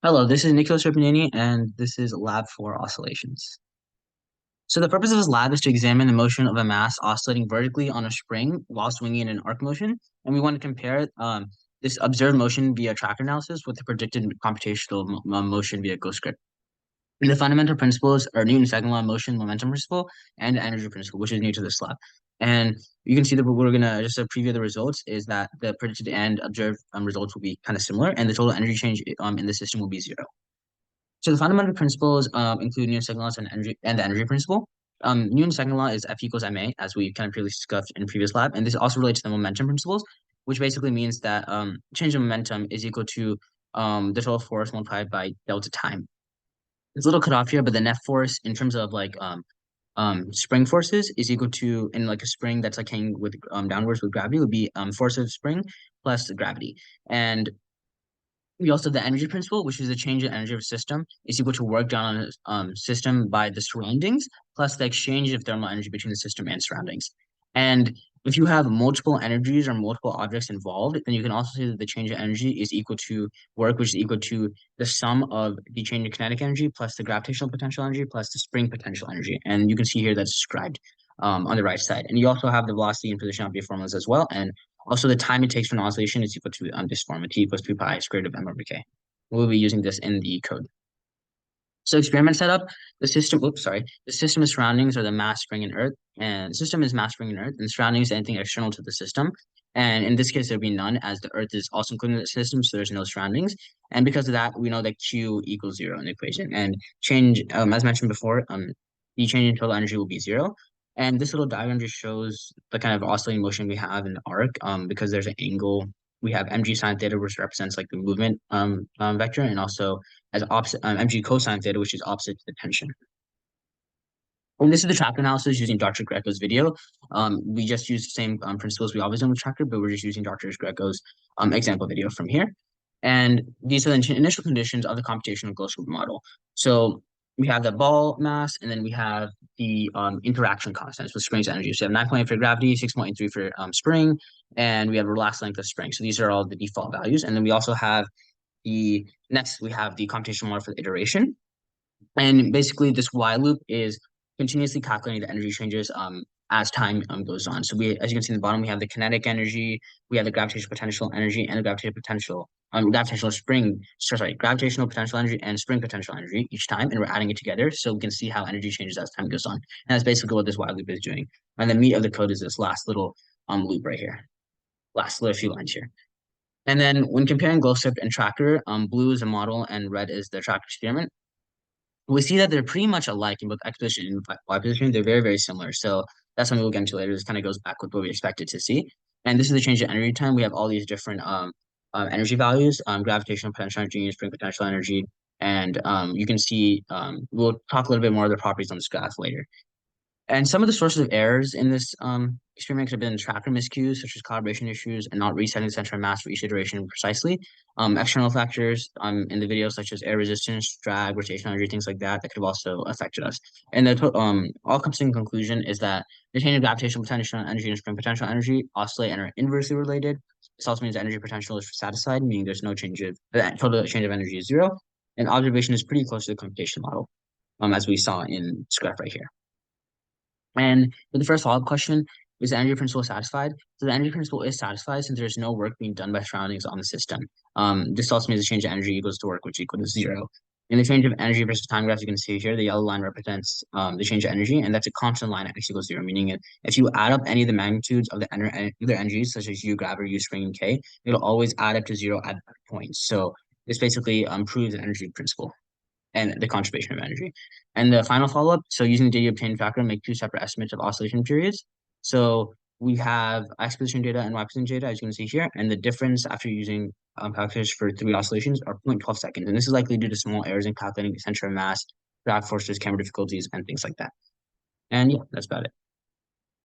Hello, this is Nicholas Rippanini, and this is Lab for Oscillations. So the purpose of this lab is to examine the motion of a mass oscillating vertically on a spring while swinging in an arc motion, and we want to compare this observed motion via tracker analysis with the predicted computational motion via ghost script. And the fundamental principles are Newton's second law of motion, momentum principle, and the energy principle, which is new to this lab. And you can see that we're gonna just a preview of the results is that the predicted and observed results will be kind of similar, and the total energy change in the system will be zero. So the fundamental principles include Newton's second law and the energy principle. Newton's second law is F equals ma, as we kind of previously discussed in previous lab, and this also relates to the momentum principles, which basically means that change in momentum is equal to the total force multiplied by delta time. It's a little cut off here, but the net force in terms of like spring forces is equal to in like a spring that's like hanging with downwards with gravity would be force of spring plus the gravity. And we also have the energy principle, which is the change in energy of a system is equal to work done on a system by the surroundings plus the exchange of thermal energy between the system and surroundings. And if you have multiple energies or multiple objects involved, then you can also say that the change in energy is equal to work, which is equal to the sum of the change in kinetic energy plus the gravitational potential energy plus the spring potential energy. And you can see here that's described on the right side. And you also have the velocity and positionality formulas as well. And also, the time it takes for an oscillation is equal to this formula, t equals 2 pi squared root of m over k. We'll be using this in the code. So experiment setup, the system of surroundings are the mass, spring, and earth. And the system is mass, spring, and earth, and surroundings is anything external to the system. And in this case, there'd be none, as the earth is also included in the system, so there's no surroundings. And because of that, we know that Q equals zero in the equation. And change, as mentioned before, the change in total energy will be zero. And this little diagram just shows the kind of oscillating motion we have in the arc, because there's an angle. We have mg sine theta, which represents like the movement vector, and also as opposite mg cosine theta, which is opposite to the tension. And this is the tracker analysis using Dr. Greco's video. We just use the same principles we always do with tracker, but we're just using Dr. Greco's example video from here. And these are the initial conditions of the computational ghost group model. So we have the ball mass, and then we have the interaction constants with spring's energy. So we have 9.8 for gravity, 6.3 for spring, and we have relaxed length of spring. So these are all the default values. And then we also have we have the computational model for the iteration. And basically this while loop is continuously calculating the energy changes as time goes on. So as you can see in the bottom, we have the kinetic energy, we have the gravitational potential energy, and the gravitational potential energy and spring potential energy each time, and we're adding it together so we can see how energy changes as time goes on. And that's basically what this while loop is doing. And the meat of the code is this last little loop right here, last little few lines here. And then when comparing glow script and tracker, blue is a model and red is the tracker experiment. We see that they're pretty much alike in both X position and Y position. They're very, very similar. So that's something we'll get into later. This kind of goes back with what we expected to see. And this is the change in energy time. We have all these different energy values, gravitational potential energy, spring potential energy. And you can see, we'll talk a little bit more of the properties on this graph later. And some of the sources of errors in this experiment have been tracker miscues, such as calibration issues and not resetting the center of mass for each iteration precisely. External factors in the video, such as air resistance, drag, rotational energy, things like that, that could have also affected us. And the all-encompassing conclusion is that the change of gravitational potential energy and spring potential energy oscillate and are inversely related. This also means energy potential is satisfied, meaning there's no change of the total change of energy is zero. And observation is pretty close to the computation model, as we saw in this graph right here. And for the first follow-up question, is the energy principle satisfied? So the energy principle is satisfied since there's no work being done by surroundings on the system. This also means the change of energy equals to work, which equals to zero. In the change of energy versus time graph, you can see here, the yellow line represents the change of energy, and that's a constant line at x equals zero, meaning if you add up any of the magnitudes of the other energies, such as U gravity, U spring, and K, it'll always add up to zero at that point. So this basically proves the energy principle and the conservation of energy. And the final follow-up, so using the data obtained tracker, make two separate estimates of oscillation periods. So we have x position data and y position data, as you can see here, and the difference after using calculators for 3 oscillations are 0.12 seconds. And this is likely due to small errors in calculating the center of mass, drag forces, camera difficulties, and things like that. And yeah, that's about it.